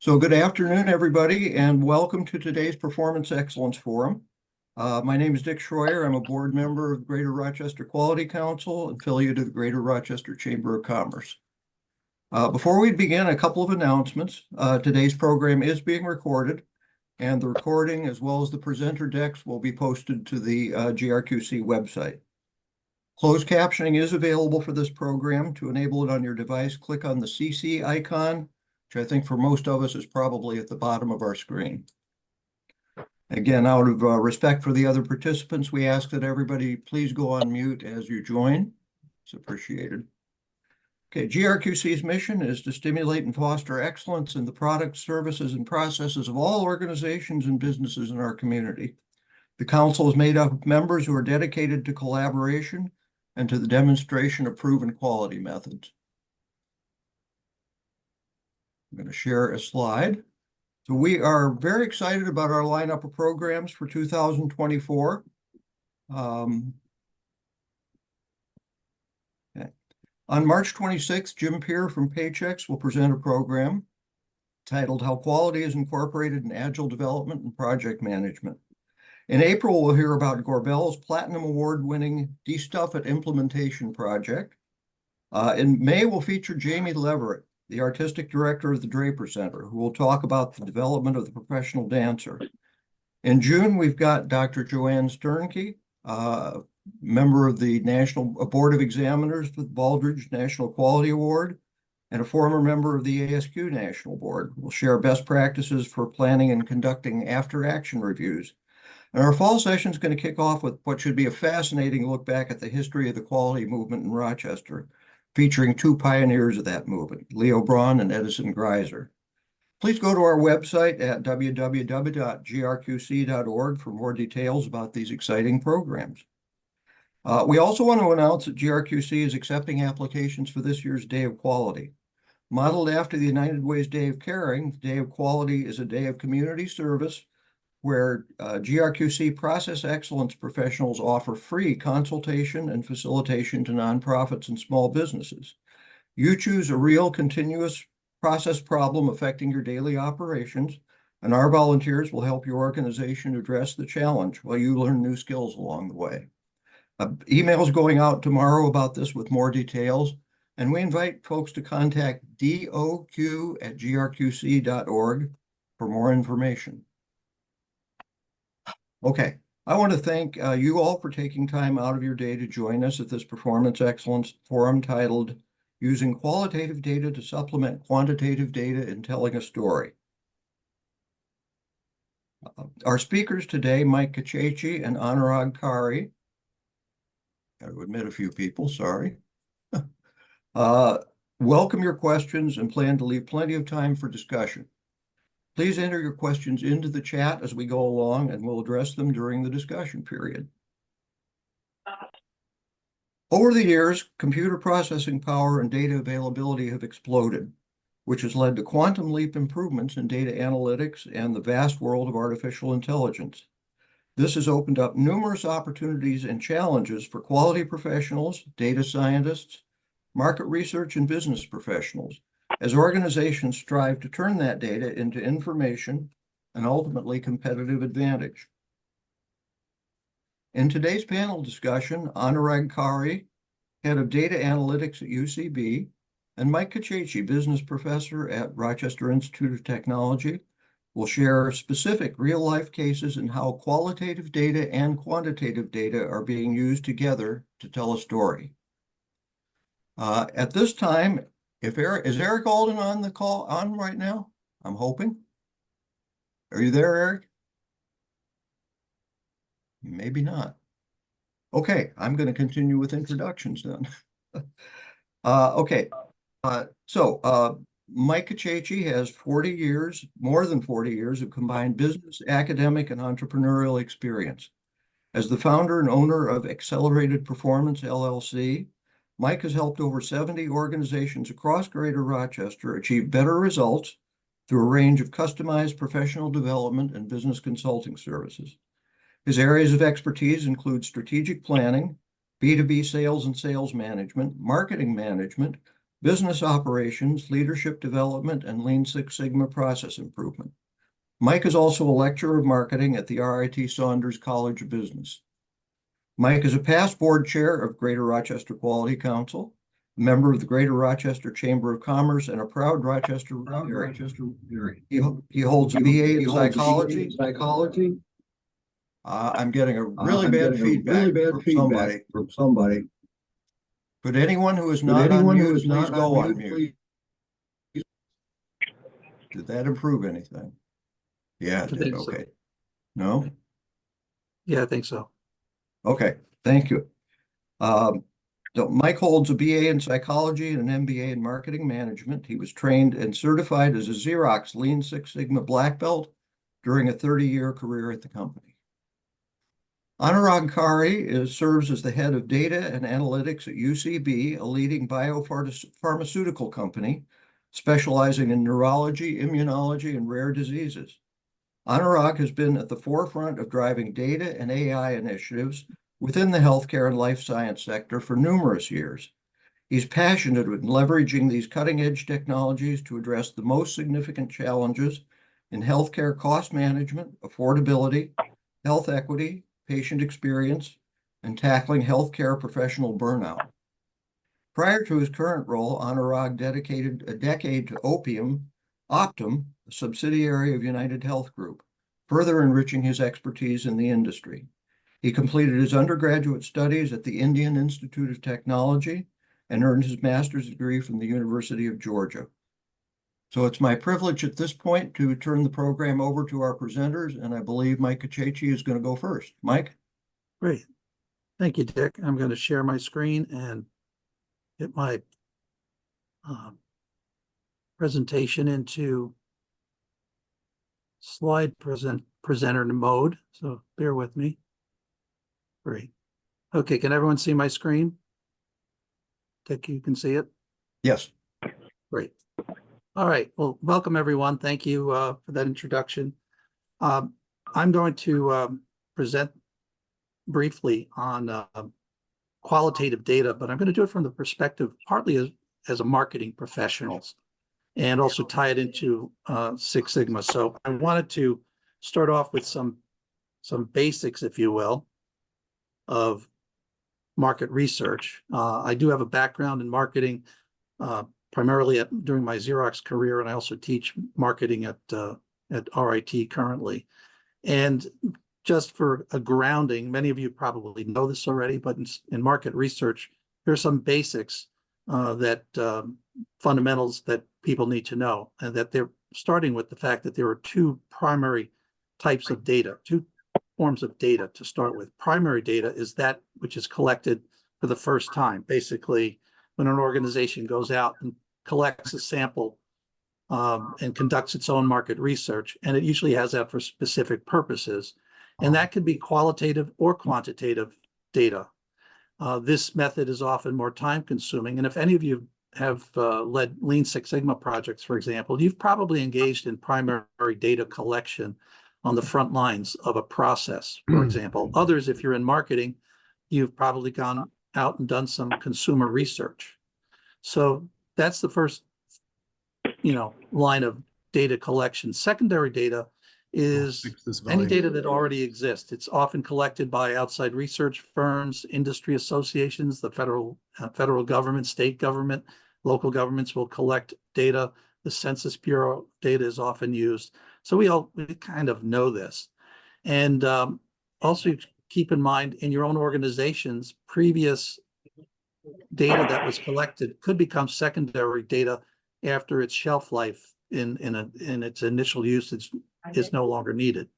So good afternoon, everybody, and welcome to today's Performance Excellence Forum. My name is Dick Schroyer. I'm a board member of Greater Rochester Quality Council, affiliate of the Greater Rochester Chamber of Commerce. Before we begin, a couple of announcements. Today's program is being recorded, and the recording, as well as the presenter decks, will be posted to the GRQC website. Closed captioning is available for this program. To enable it on your device, click on the CC icon, which I think for most of us is probably at the bottom of our screen. Again, out of respect for the other participants, we ask that everybody please go on mute as you join. It's appreciated. Okay, GRQC's mission is to stimulate and foster excellence in the products, services, and processes of all organizations and businesses in our community. The council is made up of members who are dedicated to collaboration and to the demonstration of proven quality methods. I'm going to share a slide. So we are very excited about our lineup of programs for 2024. Okay. On March 26th, Jim Peer from Paychex will present a program titled How Quality is Incorporated in Agile Development and Project Management. In April, we'll hear about Gorbel's Platinum Award-winning De-Stuff It Implementation Project. In May, we'll feature Jamie Leverett, the artistic director of the Draper Center, who will talk about the development of the professional dancer. In June, we've got Dr. Joanne Sternke, member of the National Board of Examiners for the Baldrige National Quality Award, and a former member of the ASQ National Board. We'll share best practices for planning and conducting after-action reviews. And our fall session is going to kick off with what should be a fascinating look back at the history of the quality movement in Rochester, featuring two pioneers of that movement, Leo Braun and Edison Greiser. Please go to our website at www.grqc.org for more details about these exciting programs. We also want to announce that GRQC is accepting applications for this year's Day of Quality. Modeled after the United Way's Day of Caring, the Day of Quality is a day of community service where GRQC process excellence professionals offer free consultation and facilitation to nonprofits and small businesses. You choose a real continuous process problem affecting your daily operations, and our volunteers will help your organization address the challenge while you learn new skills along the way. Emails going out tomorrow about this with more details, and we invite folks to contact doq@grqc.org for more information. Okay, I want to thank you all for taking time out of your day to join us at this Performance Excellence Forum titled Using Qualitative Data to Supplement Quantitative Data in Telling a Story. Our speakers today, Mike Kachechi and Anurag Kari. Got to admit a few people, sorry. Welcome your questions and plan to leave plenty of time for discussion. Please enter your questions into the chat as we go along, and we'll address them during the discussion period. Over the years, computer processing power and data availability have exploded, which has led to quantum leap improvements in data analytics and the vast world of artificial intelligence. This has opened up numerous opportunities and challenges for quality professionals, data scientists, market research, and business professionals, as organizations strive to turn that data into information and ultimately competitive advantage. In today's panel discussion, Anurag Kari, head of data analytics at UCB, and Mike Kachechi, business professor at Rochester Institute of Technology, will share specific real-life cases and how qualitative data and quantitative data are being used together to tell a story. At this time, is Eric Alden on the call right now? I'm hoping. Are you there, Eric? Maybe not. Okay, I'm going to continue with introductions then. Mike Kachechi has more than 40 years of combined business, academic, and entrepreneurial experience. As the founder and owner of Accelerated Performance, LLC, Mike has helped over 70 organizations across Greater Rochester achieve better results through a range of customized professional development and business consulting services. His areas of expertise include strategic planning, B2B sales and sales management, marketing management, business operations, leadership development, and Lean Six Sigma process improvement. Mike is also a lecturer of marketing at the R.I.T. Saunders College of Business. Mike is a past board chair of Greater Rochester Quality Council, a member of the Greater Rochester Chamber of Commerce, and a proud Rochester Rotary. He holds a BA in psychology. I'm getting a really bad feedback from somebody. Could anyone who is not on mute please go on mute? Did that improve anything? Yeah, it did. Okay. No? Yeah, I think so. Okay, thank you. So Mike holds a BA in psychology and an MBA in marketing management. He was trained and certified as a Xerox Lean Six Sigma Black Belt during a 30-year career at the company. Anurag Kari serves as the head of data and analytics at UCB, a leading biopharmaceutical company specializing in neurology, immunology, and rare diseases. Anurag has been at the forefront of driving data and AI initiatives within the healthcare and life science sector for numerous years. He's passionate in leveraging these cutting-edge technologies to address the most significant challenges in healthcare cost management, affordability, health equity, patient experience, and tackling healthcare professional burnout. Prior to his current role, Anurag dedicated a decade to Optum, a subsidiary of United Health Group, further enriching his expertise in the industry. He completed his undergraduate studies at the Indian Institute of Technology and earned his master's degree from the University of Georgia. So it's my privilege at this point to turn the program over to our presenters, and I believe Mike Kachechi is going to go first. Mike? Great. Thank you, Dick. I'm going to share my screen and get my presentation into slide presenter mode. So bear with me. Great. Okay, can everyone see my screen? Dick, you can see it? Yes. Great. All right. Well, welcome everyone. Thank you for that introduction. I'm going to present briefly on qualitative data, but I'm going to do it from the perspective partly as a marketing professionals and also tie it into Six Sigma. So I wanted to start off with some basics, if you will, of market research. I do have a background in marketing, primarily during my Xerox career, and I also teach marketing at RIT currently. And just for a grounding, many of you probably know this already, but in market research, there are some basics fundamentals that people need to know, and that they're starting with the fact that there are two primary types of data, two forms of data to start with. Primary data is that which is collected for the first time. Basically, when an organization goes out and collects a sample and conducts its own market research, and it usually has that for specific purposes. And that could be qualitative or quantitative data. This method is often more time consuming. And if any of you have led Lean Six Sigma projects, for example, you've probably engaged in primary data collection on the front lines of a process, for example. Others, if you're in marketing, you've probably gone out and done some consumer research. So that's the first, line of data collection. Secondary data is any data that already exists. It's often collected by outside research firms, industry associations, the federal government, state government, local governments will collect data. The Census Bureau data is often used. So we kind of know this. And also keep in mind, in your own organizations, previous data that was collected could become secondary data after its shelf life in its initial usage is no longer needed.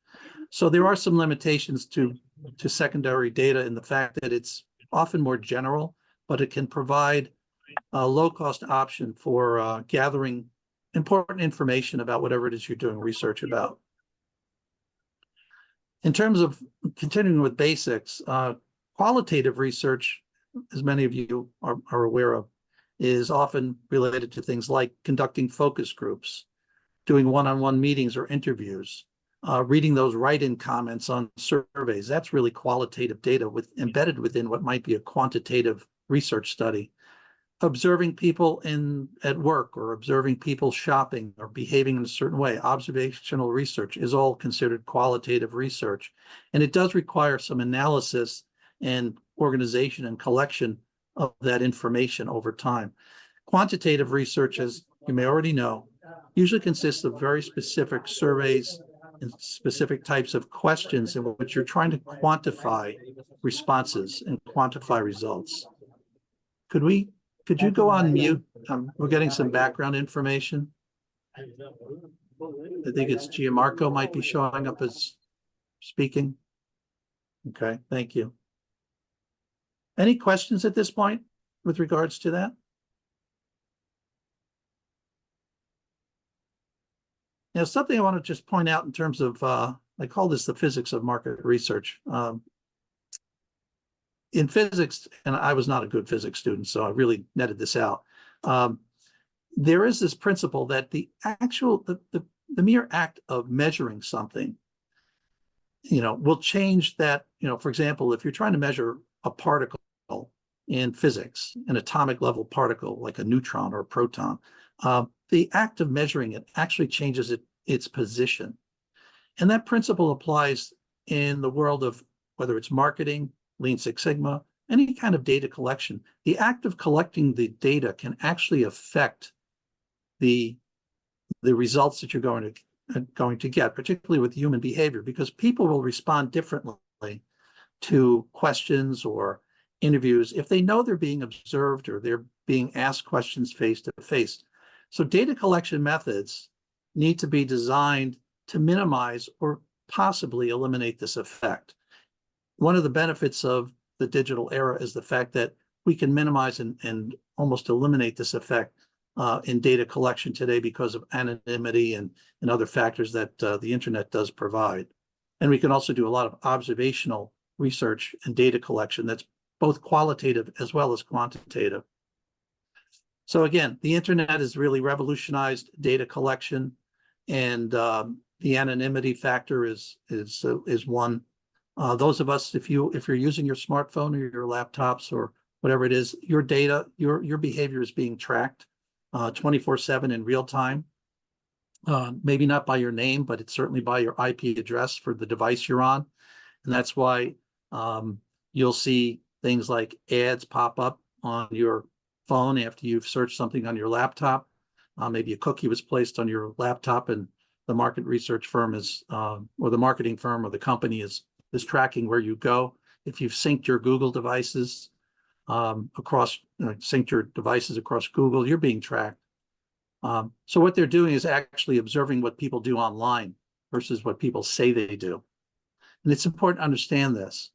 So there are some limitations to secondary data in the fact that it's often more general, but it can provide a low-cost option for gathering important information about whatever it is you're doing research about. In terms of continuing with basics, qualitative research, as many of you are aware of, is often related to things like conducting focus groups, doing one-on-one meetings or interviews, reading those write-in comments on surveys. That's really qualitative data embedded within what might be a quantitative research study. observing people at work, or observing people shopping or behaving in a certain way. Observational research is all considered qualitative research. And it does require some analysis and organization and collection of that information over time. Quantitative research, as you may already know, usually consists of very specific surveys and specific types of questions in which you're trying to quantify responses and quantify results. Could you go on mute? We're getting some background information. I think it's Gianmarco might be showing up as speaking. Okay, thank you. Any questions at this point with regards to that? Now, something I want to just point out in terms of, I call this the physics of market research. In physics, and I was not a good physics student, so I really netted this out. There is this principle that the mere act of measuring something, will change that. For example, if you're trying to measure a particle in physics, an atomic level particle like a neutron or a proton, the act of measuring it actually changes its position. And that principle applies in the world of whether it's marketing, Lean Six Sigma, any kind of data collection. The act of collecting the data can actually affect the results that you're going to get, particularly with human behavior, because people will respond differently to questions or interviews if they know they're being observed or they're being asked questions face to face. So data collection methods need to be designed to minimize or possibly eliminate this effect. One of the benefits of the digital era is the fact that we can minimize and almost eliminate this effect in data collection today because of anonymity and other factors that the internet does provide. And we can also do a lot of observational research and data collection that's both qualitative as well as quantitative. So again, the internet has really revolutionized data collection, and the anonymity factor is one. Those of us, if you're using your smartphone or your laptops or whatever it is, your data, your behavior is being tracked 24/7 in real time. Maybe not by your name, but it's certainly by your IP address for the device you're on. And that's why you'll see things like ads pop up on your phone after you've searched something on your laptop. Maybe a cookie was placed on your laptop, and the market research firm or the marketing firm or the company is tracking where you go. If you've synced your Google devices synced your devices across Google, you're being tracked. So what they're doing is actually observing what people do online versus what people say they do. And it's important to understand this.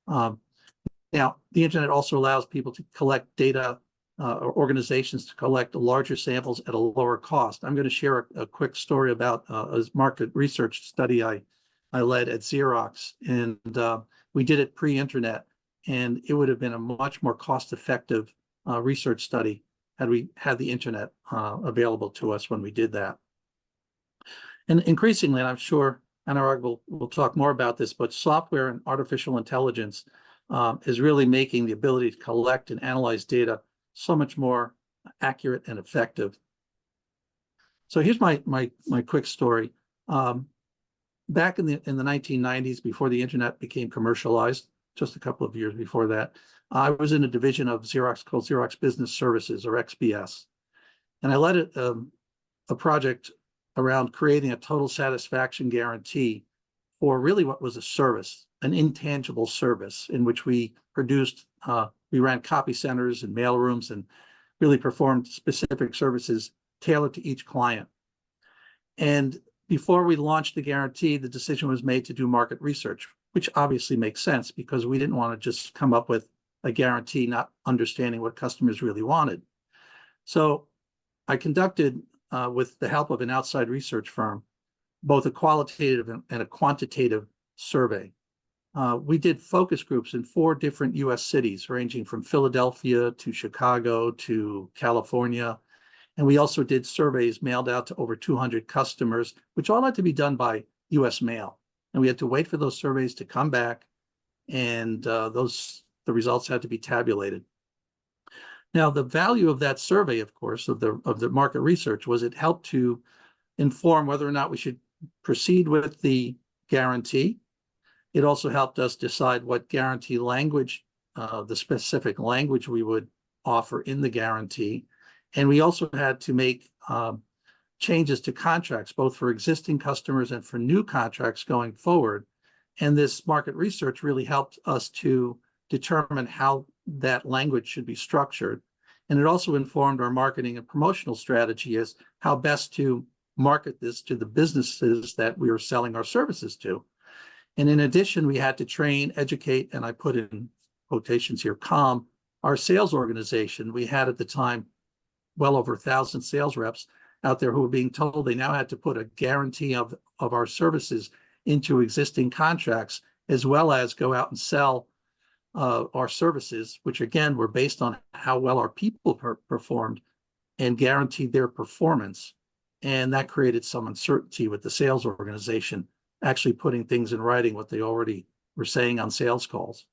Now, the internet also allows people to collect data, or organizations to collect larger samples at a lower cost. I'm going to share a quick story about a market research study I led at Xerox, and we did it pre-internet, and it would have been a much more cost-effective research study had we had the internet available to us when we did that. And increasingly, and I'm sure Anurag will talk more about this, but software and artificial intelligence is really making the ability to collect and analyze data so much more accurate and effective. So here's my quick story. Back in the 1990s, before the internet became commercialized, just a couple of years before that, I was in a division of Xerox called Xerox Business Services, or XBS. And I led a project around creating a total satisfaction guarantee for really what was a service, an intangible service in which we ran copy centers and mail rooms and really performed specific services tailored to each client. And before we launched the guarantee, the decision was made to do market research, which obviously makes sense because we didn't want to just come up with a guarantee not understanding what customers really wanted. So I conducted, with the help of an outside research firm, both a qualitative and a quantitative survey. We did focus groups in 4 different US cities, ranging from Philadelphia to Chicago to California. And we also did surveys mailed out to over 200 customers, which all had to be done by US mail. And we had to wait for those surveys to come back, and the results had to be tabulated. Now, the value of that survey, of course, of the market research was it helped to inform whether or not we should proceed with the guarantee. It also helped us decide what guarantee language, the specific language we would offer in the guarantee. And we also had to make changes to contracts, both for existing customers and for new contracts going forward. And this market research really helped us to determine how that language should be structured. And it also informed our marketing and promotional strategy as how best to market this to the businesses that we were selling our services to. And in addition, we had to train, educate, and I put in quotations here, calm, our sales organization. We had at the time well over 1,000 sales reps out there who were being told they now had to put a guarantee of our services into existing contracts, as well as go out and sell our services, which again were based on how well our people performed and guaranteed their performance. And that created some uncertainty with the sales organization actually putting things in writing, what they already were saying on sales calls.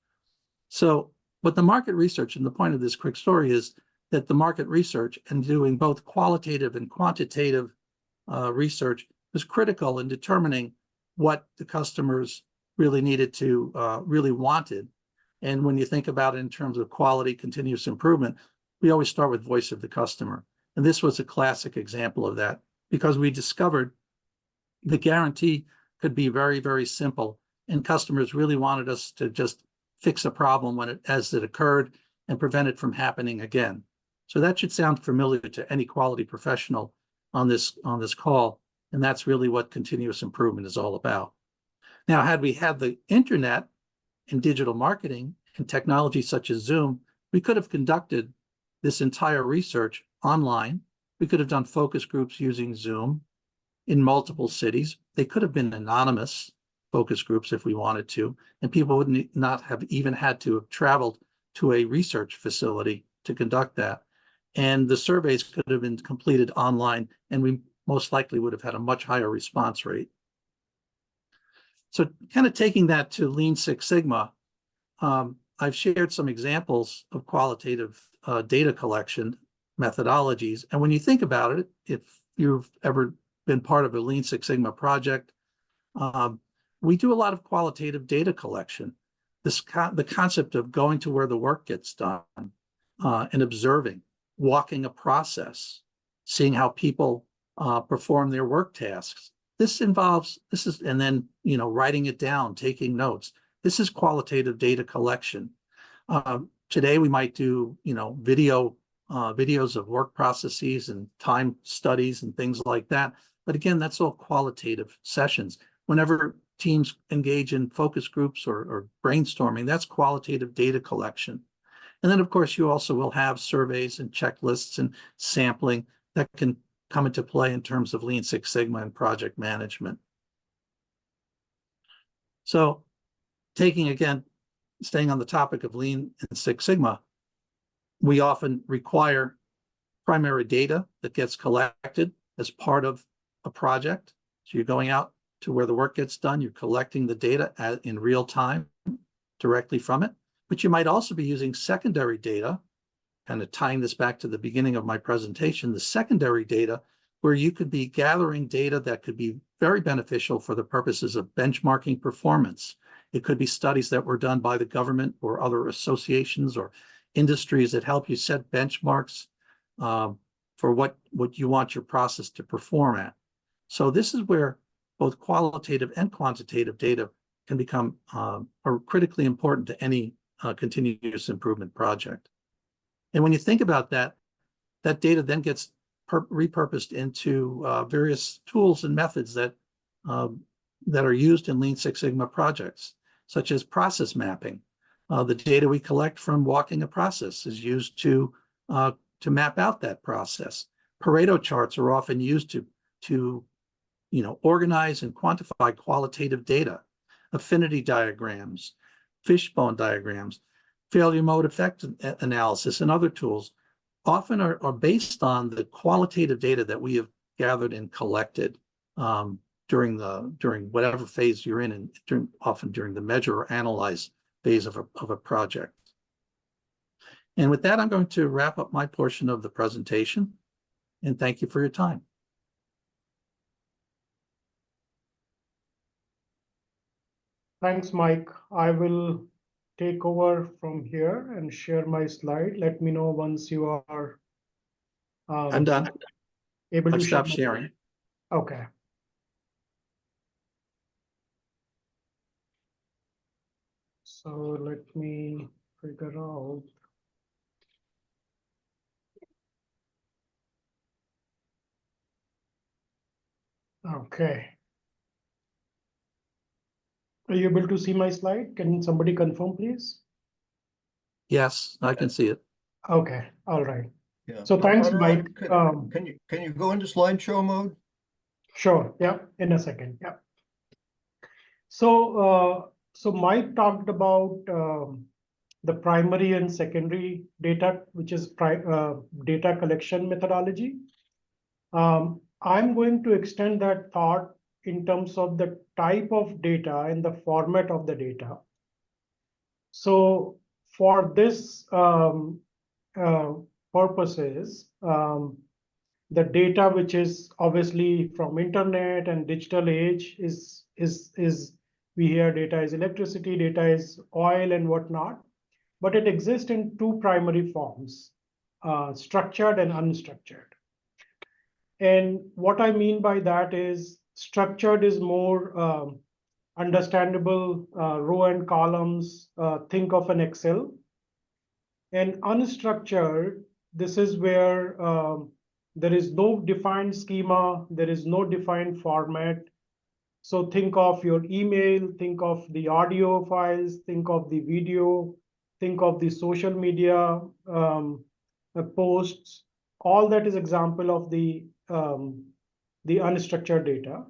So what the market research, and the point of this quick story is that the market research and doing both qualitative and quantitative research was critical in determining what the customers really needed to, really wanted. And when you think about it in terms of quality, continuous improvement, we always start with voice of the customer. And this was a classic example of that, because we discovered the guarantee could be very, very simple. And customers really wanted us to just fix a problem as it occurred and prevent it from happening again. So that should sound familiar to any quality professional on this call. And that's really what continuous improvement is all about. Now, had we had the internet and digital marketing and technology such as Zoom, we could have conducted this entire research online. We could have done focus groups using Zoom in multiple cities. They could have been anonymous focus groups if we wanted to, and people would not have even had to have traveled to a research facility to conduct that. And the surveys could have been completed online, and we most likely would have had a much higher response rate. So kind of taking that to Lean Six Sigma, I've shared some examples of qualitative data collection methodologies. And when you think about it, if you've ever been part of a Lean Six Sigma project, we do a lot of qualitative data collection. The concept of going to where the work gets done and observing, walking a process, seeing how people perform their work tasks. And then, writing it down, taking notes. This is qualitative data collection. Today we might do, videos of work processes and time studies and things like that. But again, that's all qualitative sessions. Whenever teams engage in focus groups or brainstorming, that's qualitative data collection. And then, of course, you also will have surveys and checklists and sampling that can come into play in terms of Lean Six Sigma and project management. So staying on the topic of Lean and Six Sigma, we often require primary data that gets collected as part of a project. So you're going out to where the work gets done, you're collecting the data in real time directly from it. But you might also be using secondary data, kind of tying this back to the beginning of my presentation, the secondary data, where you could be gathering data that could be very beneficial for the purposes of benchmarking performance. It could be studies that were done by the government or other associations or industries that help you set benchmarks for what you want your process to perform at. So this is where both qualitative and quantitative data can become are critically important to any continuous improvement project. And when you think about that, that data then gets repurposed into various tools and methods that are used in Lean Six Sigma projects, such as process mapping. The data we collect from walking a process is used to map out that process. Pareto charts are often used to organize and quantify qualitative data. Affinity diagrams, fishbone diagrams, failure mode effect analysis, and other tools often are based on the qualitative data that we have gathered and collected during whatever phase you're in, and often during the measure or analyze phase of a project. And with that, I'm going to wrap up my portion of the presentation, and thank you for your time. Thanks, Mike. I will take over from here and share my slide. Let me know once you are I'm done. able to I've share. stopped sharing. Okay. So let me figure out. Okay. Are you able to see my slide? Can somebody confirm, please? Yes, I can see it. Okay. All right. Yeah. So thanks, Mike. Anurag, can you go into slideshow mode? Sure. Yeah. In a second. Yeah. So Mike talked about the primary and secondary data, which is data collection methodology. I'm going to extend that thought in terms of the type of data and the format of the data. So for this uh, purposes, the data which is obviously from internet and digital age is we hear data is electricity, data is oil and whatnot, but it exists in two primary forms, structured and unstructured. And what I mean by that is structured is more understandable, row and columns, think of an Excel. And unstructured, this is where there is no defined schema, there is no defined format. So think of your email, think of the audio files, think of the video, think of the social media posts. All that is example of the unstructured data.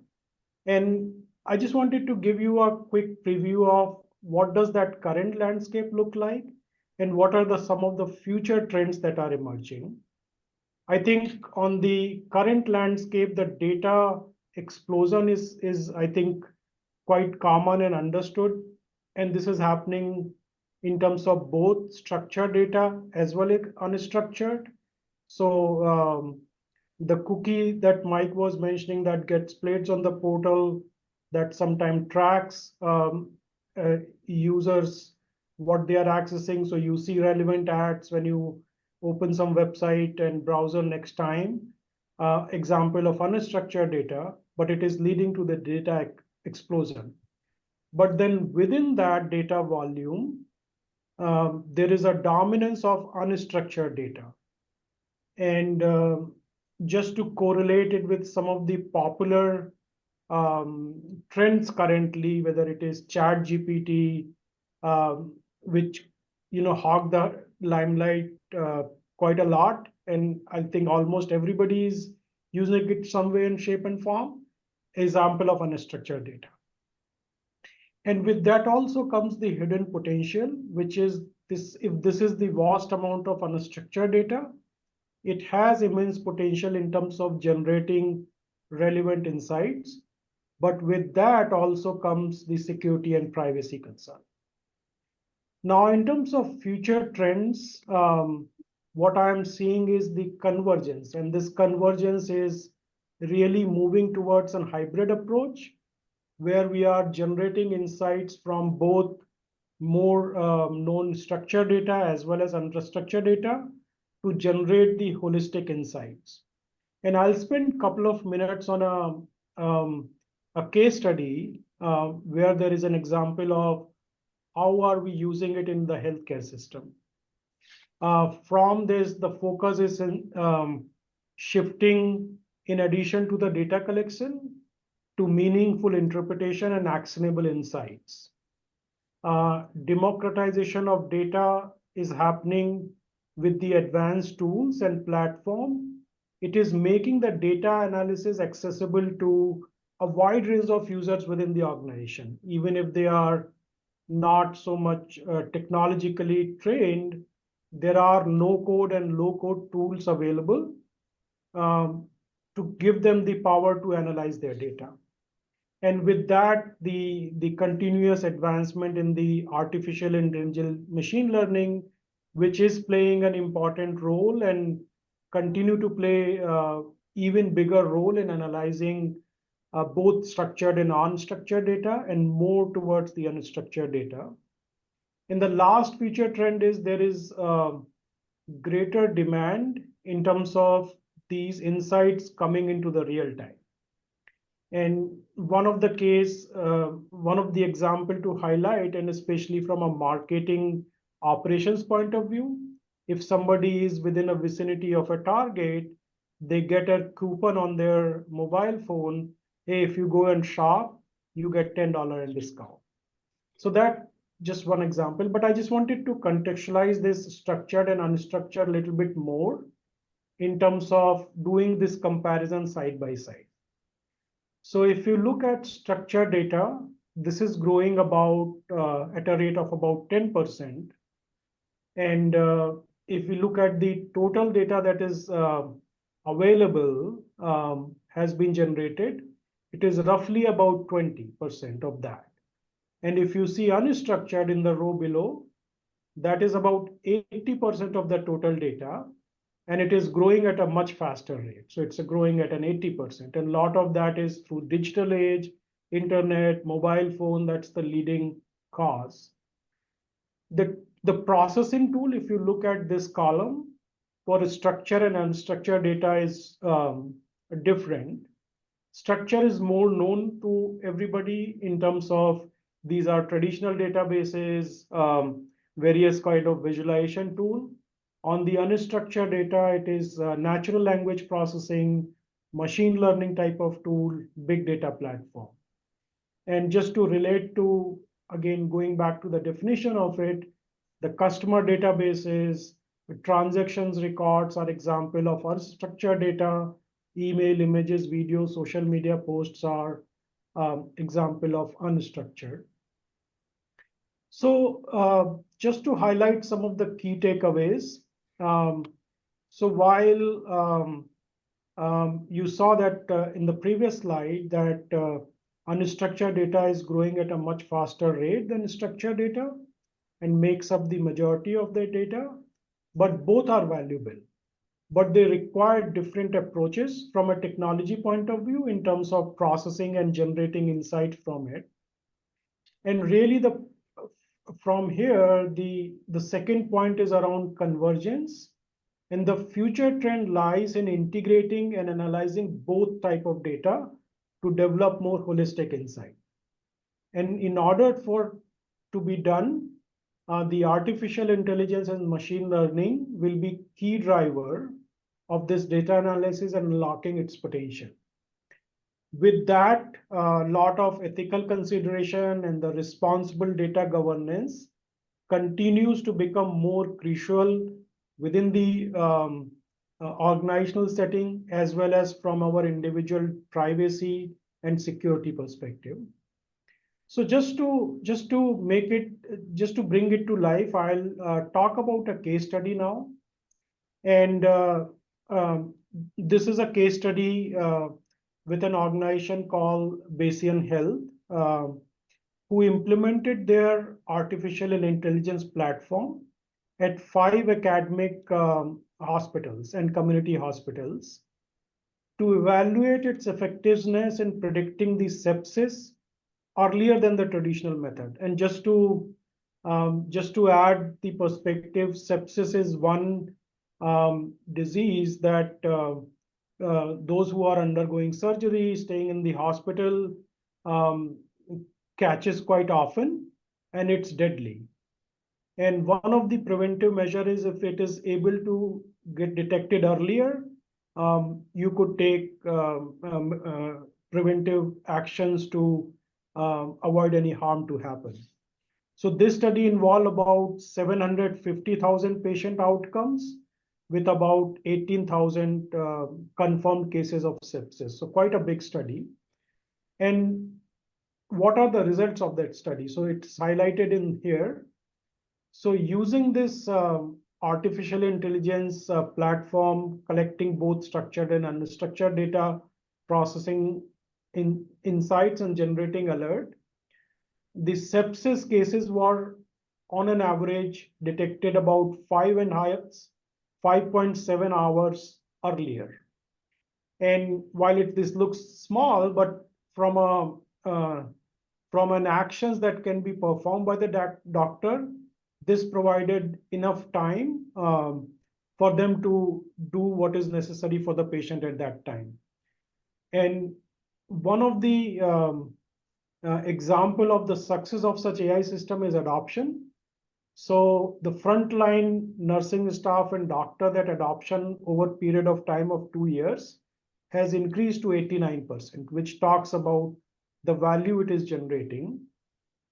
And I just wanted to give you a quick preview of what does that current landscape look like and what are some of the future trends that are emerging. I think on the current landscape, the data explosion is I think quite common and understood. And this is happening in terms of both structured data as well as unstructured. So the cookie that Mike was mentioning that gets placed on the portal that sometimes tracks users, what they are accessing. So you see relevant ads when you open some website and browser next time. Example of unstructured data, but it is leading to the data explosion. But then within that data volume, there is a dominance of unstructured data. And just to correlate it with some of the popular trends currently, whether it is ChatGPT, which hog the limelight quite a lot, and I think almost everybody is using it some way in shape and form. Example of unstructured data. And with that also comes the hidden potential, which is this: if this is the vast amount of unstructured data, it has immense potential in terms of generating relevant insights. But with that also comes the security and privacy concern. Now, in terms of future trends, what I'm seeing is the convergence, and this convergence is really moving towards a hybrid approach where we are generating insights from both more known structured data as well as unstructured data to generate the holistic insights. And I'll spend a couple of minutes on a case study where there is an example of how are we using it in the healthcare system. From this, the focus is in shifting, in addition to the data collection, to meaningful interpretation and actionable insights. Democratization of data is happening with the advanced tools and platform. It is making the data analysis accessible to a wide range of users within the organization, even if they are not so much technologically trained. There are no-code and low-code tools available to give them the power to analyze their data. And with that, the continuous advancement in the artificial intelligence, machine learning, which is playing an important role and continue to play even bigger role in analyzing both structured and unstructured data, and more towards the unstructured data. And the last future trend is there is greater demand in terms of these insights coming into the real time. And one of the example to highlight, and especially from a marketing operations point of view, if somebody is within a vicinity of a Target, they get a coupon on their mobile phone. Hey, if you go and shop, you get $10 in discount. So that just one example, but I just wanted to contextualize this structured and unstructured a little bit more in terms of doing this comparison side by side. So if you look at structured data, this is growing about at a rate of about 10%. And if we look at the total data that is available, has been generated, it is roughly about 20% of that. And if you see unstructured in the row below, that is about 80% of the total data, and it is growing at a much faster rate. So it's growing at an 80%, and a lot of that is through digital age, internet, mobile phone, that's the leading cause. The processing tool, if you look at this column, for structured and unstructured data is different. Structure is more known to everybody in terms of these are traditional databases, various kind of visualization tool. On the unstructured data, it is natural language processing, machine learning type of tool, big data platform. And just to relate to, again, going back to the definition of it, the customer databases, the transactions records are example of unstructured data, email, images, video, social media posts are example of unstructured. So just to highlight some of the key takeaways. So while you saw that in the previous slide that unstructured data is growing at a much faster rate than structured data and makes up the majority of the data, but both are valuable. But they require different approaches from a technology point of view in terms of processing and generating insight from it. And really from here, the second point is around convergence. And the future trend lies in integrating and analyzing both type of data to develop more holistic insight. And in order for to be done, the artificial intelligence and machine learning will be key driver of this data analysis and unlocking its potential. With that, a lot of ethical consideration and the responsible data governance continues to become more crucial within the organizational setting, as well as from our individual privacy and security perspective. So just to bring it to life, I'll talk about a case study now. And this is a case study with an organization called Bayesian Health, who implemented their artificial intelligence platform at 5 academic hospitals and community hospitals to evaluate its effectiveness in predicting the sepsis earlier than the traditional method. And just to add the perspective, sepsis is one disease that those who are undergoing surgery, staying in the hospital, catches quite often, and it's deadly. And one of the preventive measures is if it is able to get detected earlier, you could take preventive actions to avoid any harm to happen. So this study involved about 750,000 patient outcomes with about 18,000 confirmed cases of sepsis. So quite a big study. And what are the results of that study? So it's highlighted in here. So using this artificial intelligence platform, collecting both structured and unstructured data, processing insights and generating alert, the sepsis cases were on an average detected about 5.7 hours earlier. And while this looks small, but from an actions that can be performed by the doctor, this provided enough time for them to do what is necessary for the patient at that time. And one of the example of the success of such AI system is adoption. So the frontline nursing staff and doctor, that adoption over period of time of 2 years has increased to 89%, which talks about the value it is generating.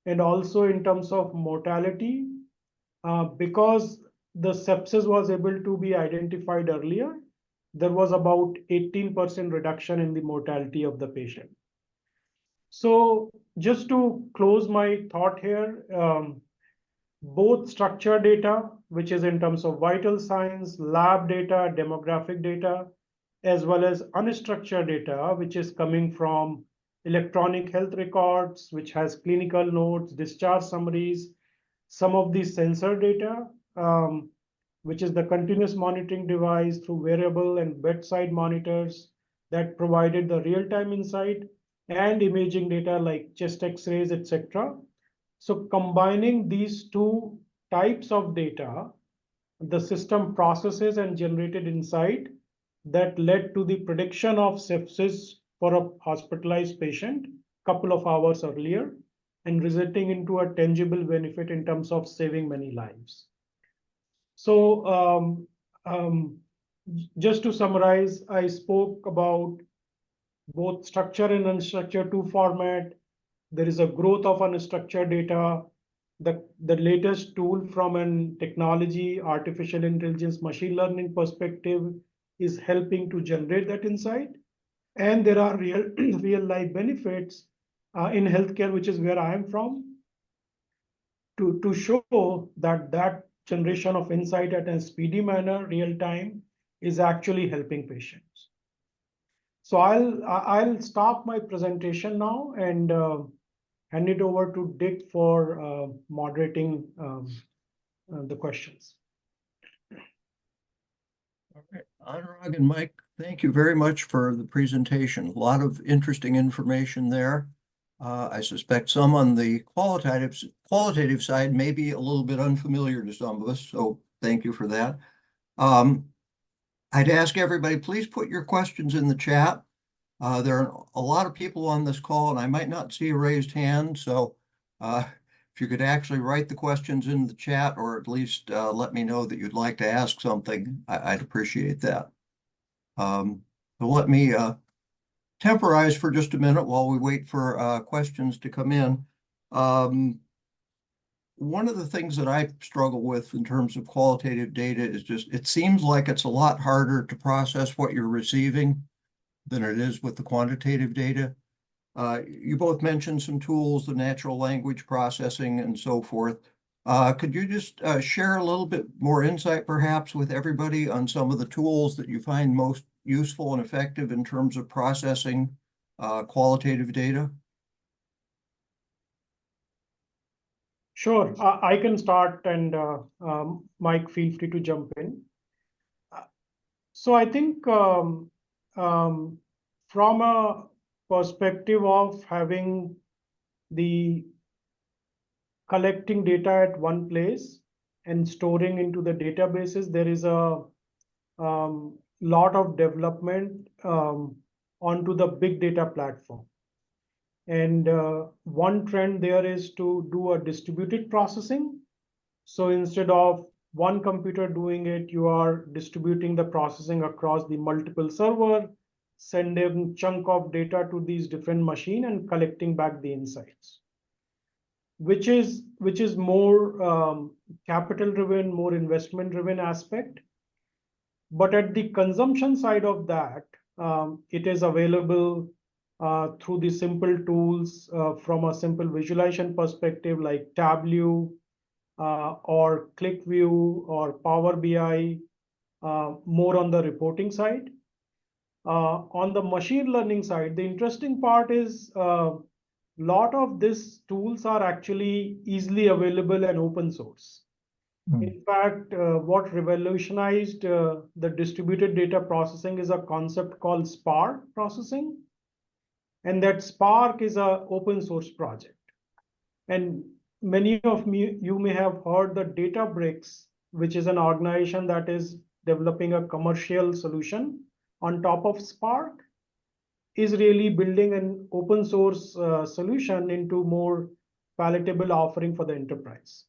And also in terms of mortality, because the sepsis was able to be identified earlier, there was about 18% reduction in the mortality of the patient. So just to close my thought here, both structured data, which is in terms of vital signs, lab data, demographic data, as well as unstructured data, which is coming from electronic health records, which has clinical notes, discharge summaries, some of the sensor data, which is the continuous monitoring device through wearable and bedside monitors that provided the real-time insight, and imaging data like chest x-rays, etc. So combining these two types of data, the system processes and generated insight that led to the prediction of sepsis for a hospitalized patient a couple of hours earlier, and resulting into a tangible benefit in terms of saving many lives. So just to summarize, I spoke about both structured and unstructured two format. There is a growth of unstructured data. The latest tool from an technology, artificial intelligence, machine learning perspective is helping to generate that insight. And there are real life benefits in healthcare, which is where I am from, to show that generation of insight at a speedy manner, real time, is actually helping patients. So I'll stop my presentation now and hand it over to Dick for moderating the questions. All right, Anurag and Mike, thank you very much for the presentation. A lot of interesting information there. I suspect some on the qualitative side may be a little bit unfamiliar to some of us, so thank you for that. I'd ask everybody, please put your questions in the chat. There are a lot of people on this call, and I might not see a raised hand, so if you could actually write the questions in the chat, or at least let me know that you'd like to ask something, I'd appreciate that. So let me temporize for just a minute while we wait for questions to come in. One of the things that I struggle with in terms of qualitative data is just, it seems like it's a lot harder to process what you're receiving than it is with the quantitative data. You both mentioned some tools, the natural language processing and so forth. Could you just share a little bit more insight perhaps with everybody on some of the tools that you find most useful and effective in terms of processing qualitative data? Sure, I can start, and Mike, feel free to jump in. So I think from a perspective of having the collecting data at one place and storing into the databases, there is a lot of development onto the big data platform. And one trend there is to do a distributed processing. So instead of one computer doing it, you are distributing the processing across the multiple server, sending chunk of data to these different machines and collecting back the insights, which is more capital driven, more investment driven aspect. But at the consumption side of that, it is available through the simple tools from a simple visualization perspective like Tableau or ClickView or Power BI, more on the reporting side. On the machine learning side, the interesting part is lot of these tools are actually easily available and open source. In fact, what revolutionized the distributed data processing is a concept called Spark processing. And that Spark is a open source project. And many of you may have heard the Databricks, which is an organization that is developing a commercial solution on top of Spark, is really building an open source solution into more palatable offering for the enterprise.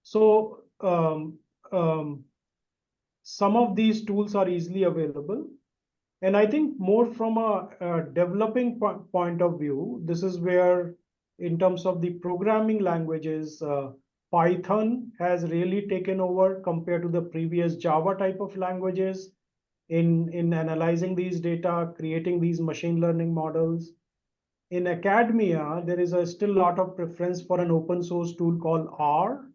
So some of these tools are easily available. And I think more from a developing point of view, this is where, in terms of the programming languages, Python has really taken over compared to the previous Java type of languages in analyzing these data, creating these machine learning models. In academia, there is still a lot of preference for an open source tool called R,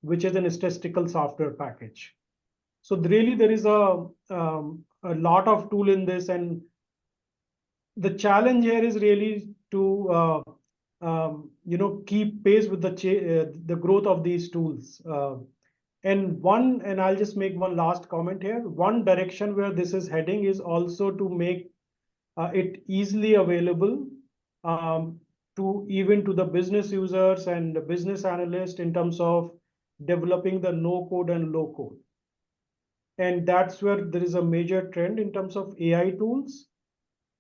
which is a statistical software package. So really there is a lot of tool in this, and the challenge here is really to keep pace with the growth of these tools. And I'll just make one last comment here. One direction where this is heading is also to make it easily available to even to the business users and the business analysts in terms of developing the no code and low code. And that's where there is a major trend in terms of AI tools,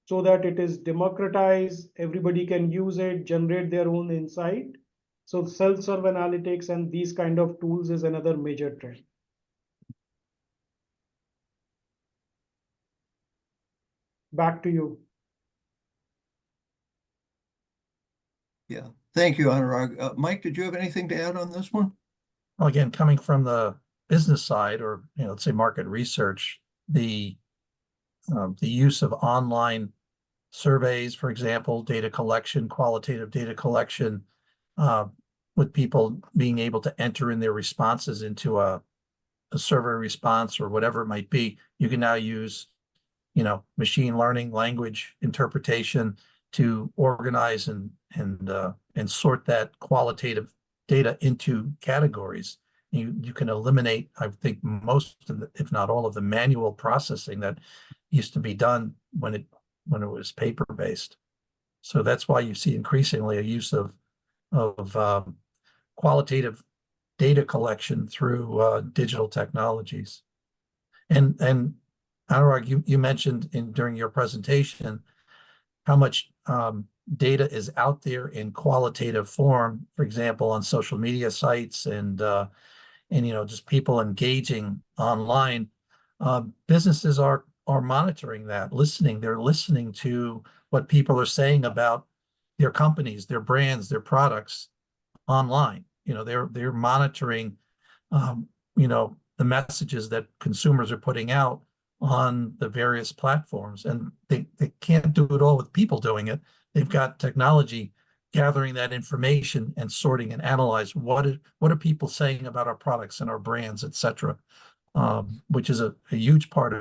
so that it is democratized, everybody can use it, generate their own insight. So self-serve analytics and these kind of tools is another major trend. Back to you. Yeah, thank you, Anurag. Mike, did you have anything to add on this one? Well, again, coming from the business side, or let's say market research, the use of online surveys, for example, data collection, qualitative data collection, with people being able to enter in their responses into a survey response or whatever it might be. You can now use, machine learning, language interpretation to organize and sort that qualitative data into categories. You can eliminate, I think, most of the, if not all of the manual processing that used to be done when it was paper-based. So that's why you see increasingly a use of qualitative data collection through digital technologies. And Anurag, you mentioned during your presentation how much data is out there in qualitative form, for example, on social media sites and just people engaging online. Businesses are monitoring that, listening. They're listening to what people are saying about their companies, their brands, their products online. They're monitoring the messages that consumers are putting out on the various platforms, and they can't do it all with people doing it. They've got technology gathering that information and sorting and analyze what are people saying about our products and our brands, et cetera, which is a huge part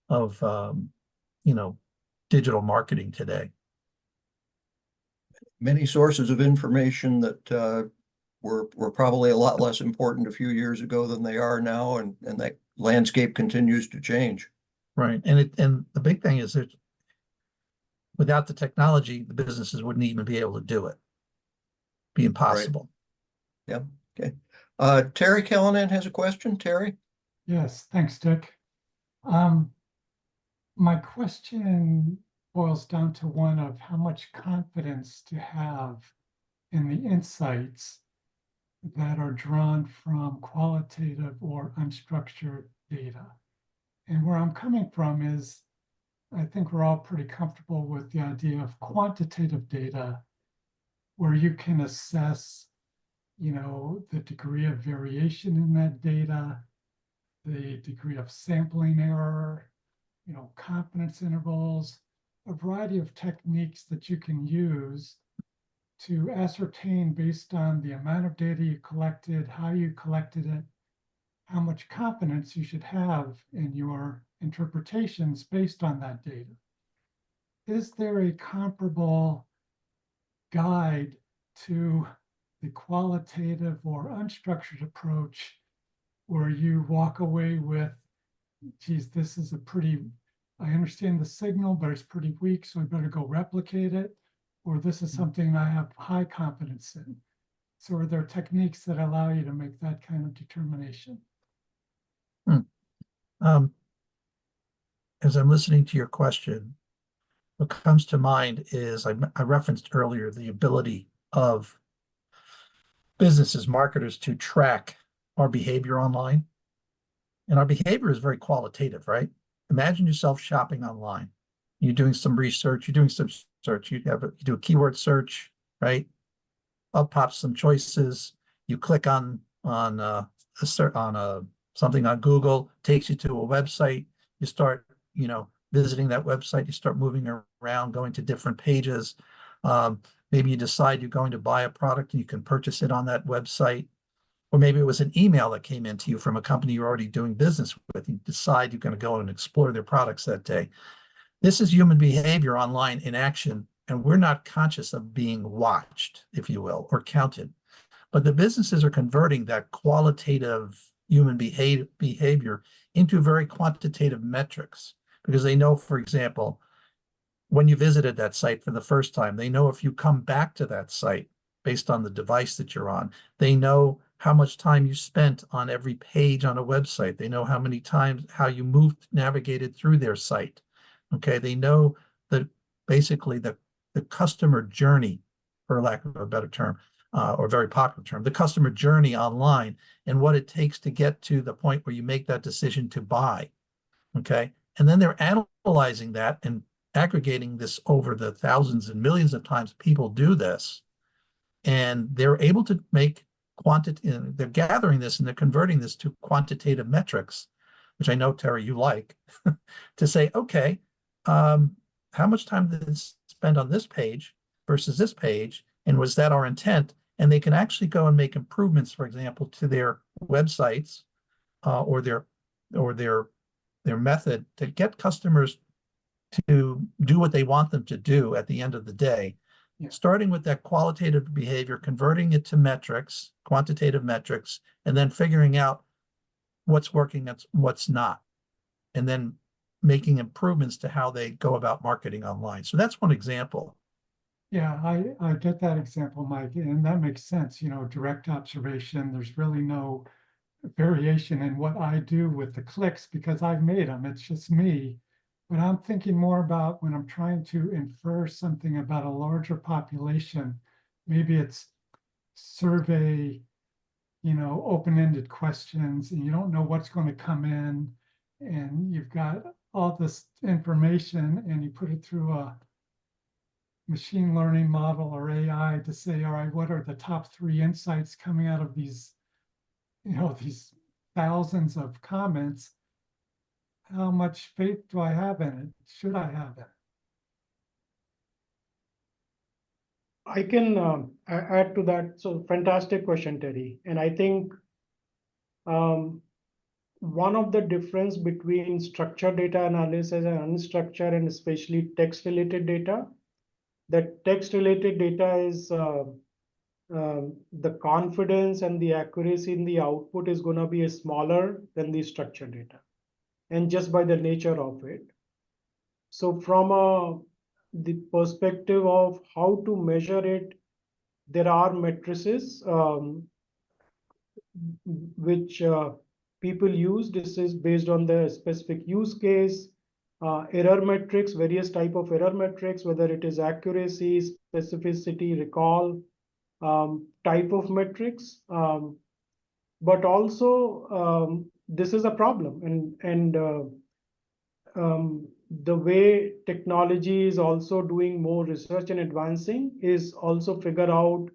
of digital marketing today. Many sources of information that were probably a lot less important a few years ago than they are now, and that landscape continues to change. Right, and the big thing is that without the technology, the businesses wouldn't even be able to do it. Be impossible. Right. Yeah. Okay. Terry Callanan has a question. Terry? Yes, thanks, Dick. My question boils down to one of how much confidence to have in the insights that are drawn from qualitative or unstructured data. And where I'm coming from is, I think we're all pretty comfortable with the idea of quantitative data, where you can assess, the degree of variation in that data, the degree of sampling error, confidence intervals, a variety of techniques that you can use to ascertain, based on the amount of data you collected, how you collected it, how much confidence you should have in your interpretations based on that data. Is there a comparable guide to the qualitative or unstructured approach where you walk away with, geez, this is I understand the signal, but it's pretty weak, so I better go replicate it, or this is something I have high confidence in. So are there techniques that allow you to make that kind of determination? As I'm listening to your question, what comes to mind is I referenced earlier the ability of businesses, marketers to track our behavior online. And our behavior is very qualitative, right? Imagine yourself shopping online. You're doing some research, you're doing some search, you do a keyword search, right? Up pops some choices. You click on something on Google, takes you to a website. You start, visiting that website. You start moving around, going to different pages. Maybe you decide you're going to buy a product and you can purchase it on that website. Or maybe it was an email that came into you from a company you're already doing business with. You decide you're going to go and explore their products that day. This is human behavior online in action, and we're not conscious of being watched, if you will, or counted. But the businesses are converting that qualitative human behavior into very quantitative metrics because they know, for example, when you visited that site for the first time, they know if you come back to that site based on the device that you're on. They know how much time you spent on every page on a website. They know how many times, how you navigated through their site. Okay, they know that basically the customer journey, for lack of a better term, or very popular term, the customer journey online and what it takes to get to the point where you make that decision to buy. Okay, and then they're analyzing that and aggregating this over the thousands and millions of times people do this. And they're able to make they're gathering this and they're converting this to quantitative metrics, which I know, Terry, you like, to say, okay, how much time did it spend on this page versus this page? And was that our intent? And they can actually go and make improvements, for example, to their websites or their method to get customers to do what they want them to do at the end of the day. Yeah. Starting with that qualitative behavior, converting it to metrics, quantitative metrics, and then figuring out what's working, what's not, and then making improvements to how they go about marketing online. So that's one example. Yeah, I get that example, Mike, and that makes sense. Direct observation, there's really no variation in what I do with the clicks because I've made them. It's just me. But I'm thinking more about when I'm trying to infer something about a larger population. Maybe it's survey, open-ended questions, and you don't know what's going to come in, and you've got all this information, and you put it through a machine learning model or AI to say, all right, what are the top 3 insights coming out of these, these thousands of comments? How much faith do I have in it? Should I have it? I can add to that. So fantastic question, Terry. And I think one of the difference between structured data analysis and unstructured and especially text-related data, that text-related data is the confidence and the accuracy in the output is going to be smaller than the structured data, and just by the nature of it. So from the perspective of how to measure it, there are matrices which people use. This is based on the specific use case, error metrics, various type of error metrics, whether it is accuracy, specificity, recall, type of metrics. But also this is a problem, and the way technology is also doing more research and advancing is also figure out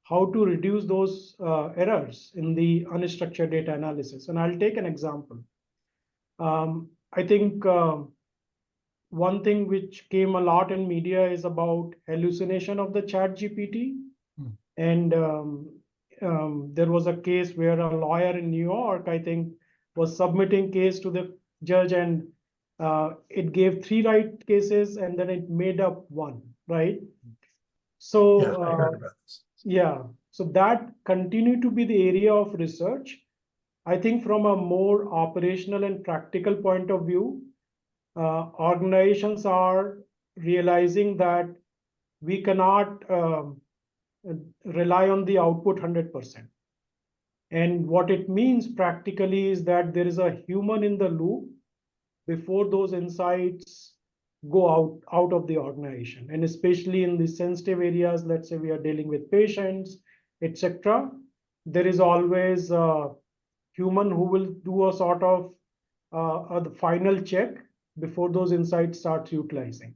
how to reduce those errors in the unstructured data analysis. And I'll take an example. I think one thing which came a lot in media is about hallucination of the chat GPT. And there was a case where a lawyer in New York, I think, was submitting case to the judge, and it gave 3 right cases and then it made up 1, right? So Yeah, I heard about this. yeah, so that continue to be the area of research. I think from a more operational and practical point of view, organizations are realizing that we cannot rely on the output 100%. And what it means practically is that there is a human in the loop before those insights go out of the organization. And especially in the sensitive areas, let's say we are dealing with patients, etc., there is always a human who will do a sort of the final check before those insights start utilizing.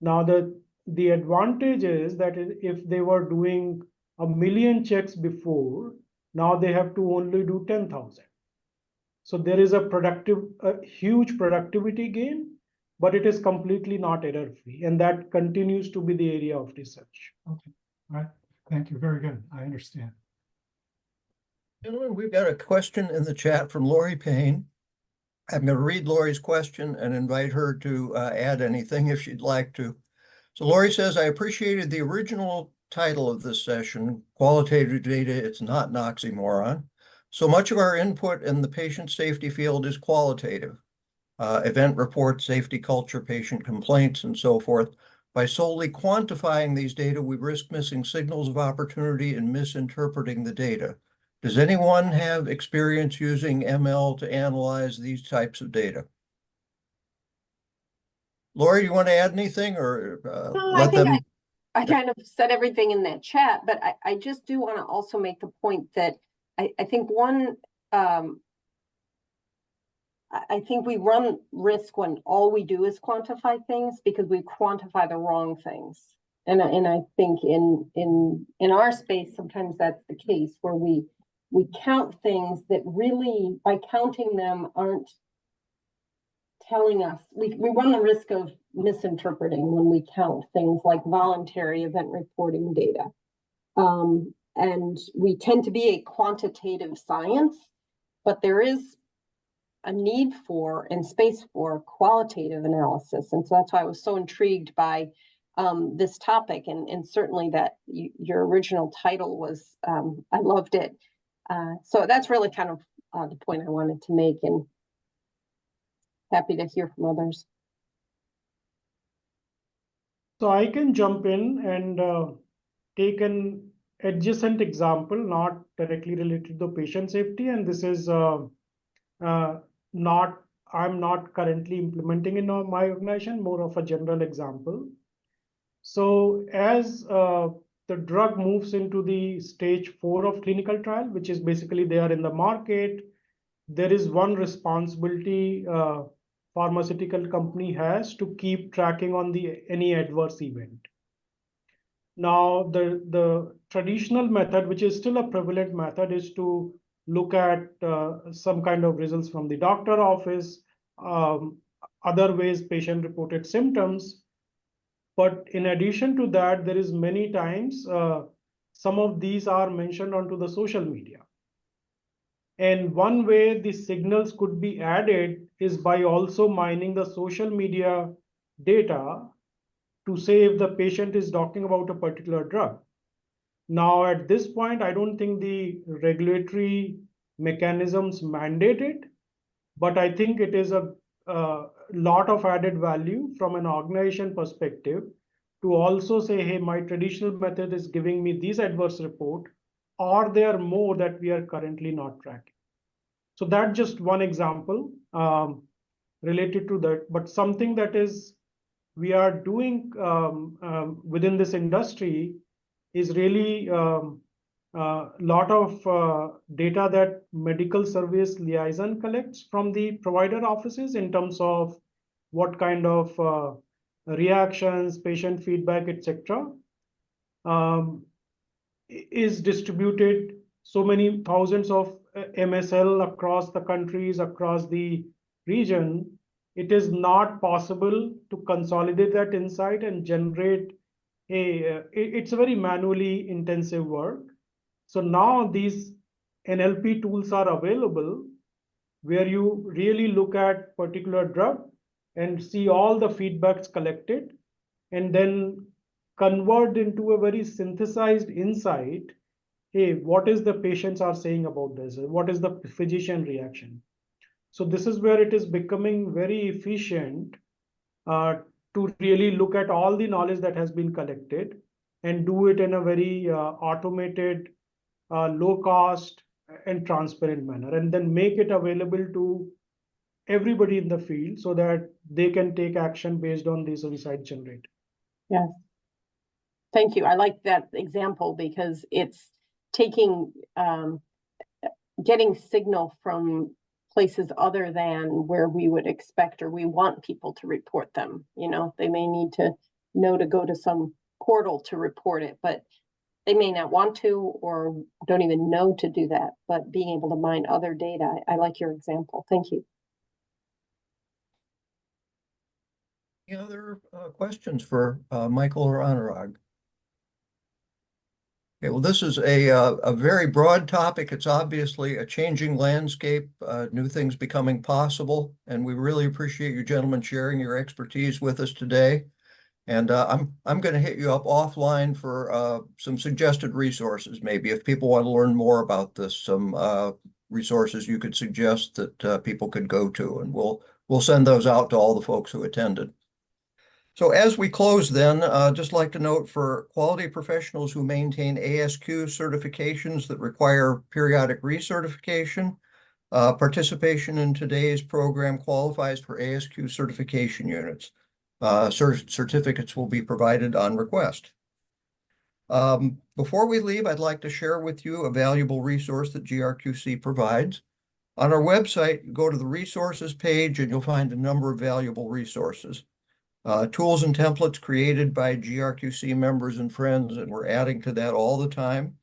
Now, the advantage is that if they were doing 1,000,000 checks before, now they have to only do 10,000. So there is a huge productivity gain, but it is completely not error-free, and that continues to be the area of research. Okay, all right. Thank you. Very good. I understand. Gentlemen, we've got a question in the chat from Lori Payne. I'm going to read Lori's question and invite her to add anything if she'd like to. So Lori says, I appreciated the original title of this session, Qualitative Data, It's Not an Oxymoron. So much of our input in the patient safety field is qualitative. Event reports, safety culture, patient complaints, and so forth. By solely quantifying these data, we risk missing signals of opportunity and misinterpreting the data. Does anyone have experience using ML to analyze these types of data? Lori, you want to add anything or No, let them? I kind of said everything in that chat, but I just do want to also make the point that I think I think we run risk when all we do is quantify things because we quantify the wrong things. And I think in our space, sometimes that's the case where we count things that really, by counting them, aren't telling us. We run the risk of misinterpreting when we count things like voluntary event reporting data. And we tend to be a quantitative science, but there is a need for and space for qualitative analysis. And so that's why I was so intrigued by this topic, and certainly that your original title was, I loved it. So that's really kind of the point I wanted to make, and happy to hear from others. So I can jump in and take an adjacent example, not directly related to patient safety. And this is I'm not currently implementing in my organization, more of a general example. So as the drug moves into the stage 4 of clinical trial, which is basically they are in the market, there is one responsibility pharmaceutical company has to keep tracking on any adverse event. Now, the traditional method, which is still a prevalent method, is to look at some kind of results from the doctor office, other ways patient-reported symptoms. But in addition to that, there is many times some of these are mentioned onto the social media. And one way the signals could be added is by also mining the social media data to say if the patient is talking about a particular drug. Now, at this point, I don't think the regulatory mechanisms mandate it, but I think it is a lot of added value from an organization perspective to also say, hey, my traditional method is giving me these adverse report, or there are more that we are currently not tracking. So that's just one example related to that, but something that is we are doing within this industry is really lot of data that medical service liaison collects from the provider offices in terms of what kind of reactions, patient feedback, etc. Is distributed so many thousands of MSL across the countries, across the region. It is not possible to consolidate that insight and generate it's a very manually intensive work. So now these NLP tools are available where you really look at particular drug and see all the feedbacks collected and then convert into a very synthesized insight. Hey, what is the patients are saying about this? What is the physician reaction? So this is where it is becoming very efficient to really look at all the knowledge that has been collected and do it in a very automated, low cost and transparent manner, and then make it available to everybody in the field so that they can take action based on these insights generated. Yes. Thank you. I like that example because it's taking, getting signal from places other than where we would expect or we want people to report them. You know, they may need to know to go to some portal to report it, but they may not want to or don't even know to do that. But being able to mine other data, I like your example. Thank you. Any other questions for Michael or Anurag? Okay, well, this is a very broad topic. It's obviously a changing landscape, new things becoming possible, and we really appreciate you gentlemen sharing your expertise with us today. And I'm going to hit you up offline for some suggested resources, maybe if people want to learn more about this, some resources you could suggest that people could go to, and we'll send those out to all the folks who attended. So as we close then, just like to note for quality professionals who maintain ASQ certifications that require periodic recertification, participation in today's program qualifies for ASQ certification units. Certificates will be provided on request. Before we leave, I'd like to share with you a valuable resource that GRQC provides. On our website, go to the resources page and you'll find a number of valuable resources. Tools and templates created by GRQC members and friends, and we're adding to that all the time.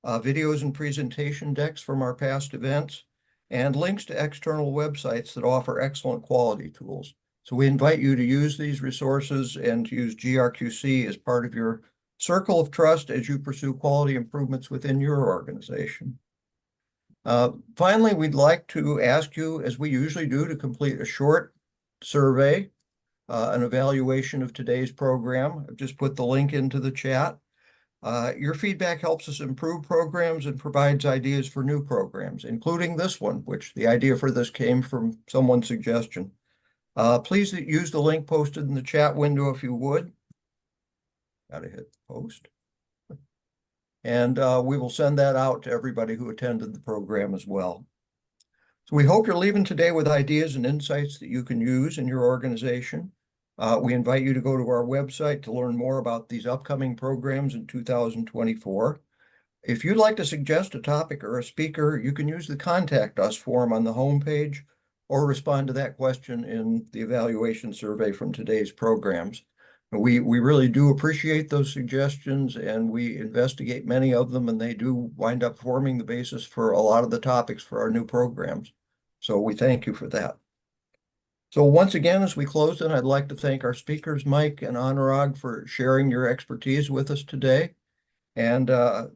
Videos and presentation decks from our past events, and links to external websites that offer excellent quality tools. So we invite you to use these resources and to use GRQC as part of your circle of trust as you pursue quality improvements within your organization. Finally, we'd like to ask you, as we usually do, to complete a short survey, an evaluation of today's program. I've just put the link into the chat. Your feedback helps us improve programs and provides ideas for new programs, including this one, which the idea for this came from someone's suggestion. Please use the link posted in the chat window if you would. Gotta hit post. And we will send that out to everybody who attended the program as well. So we hope you're leaving today with ideas and insights that you can use in your organization. We invite you to go to our website to learn more about these upcoming programs in 2024. If you'd like to suggest a topic or a speaker, you can use the Contact Us form on the homepage or respond to that question in the evaluation survey from today's programs. We really do appreciate those suggestions, and we investigate many of them, and they do wind up forming the basis for a lot of the topics for our new programs. So we thank you for that. So once again, as we close in, I'd like to thank our speakers, Mike and Anurag, for sharing your expertise with us today, and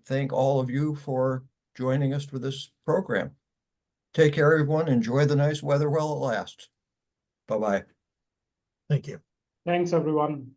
thank all of you for joining us for this program. Take care, everyone. Enjoy the nice weather while it lasts. Bye-bye. Thank you. Thanks, everyone.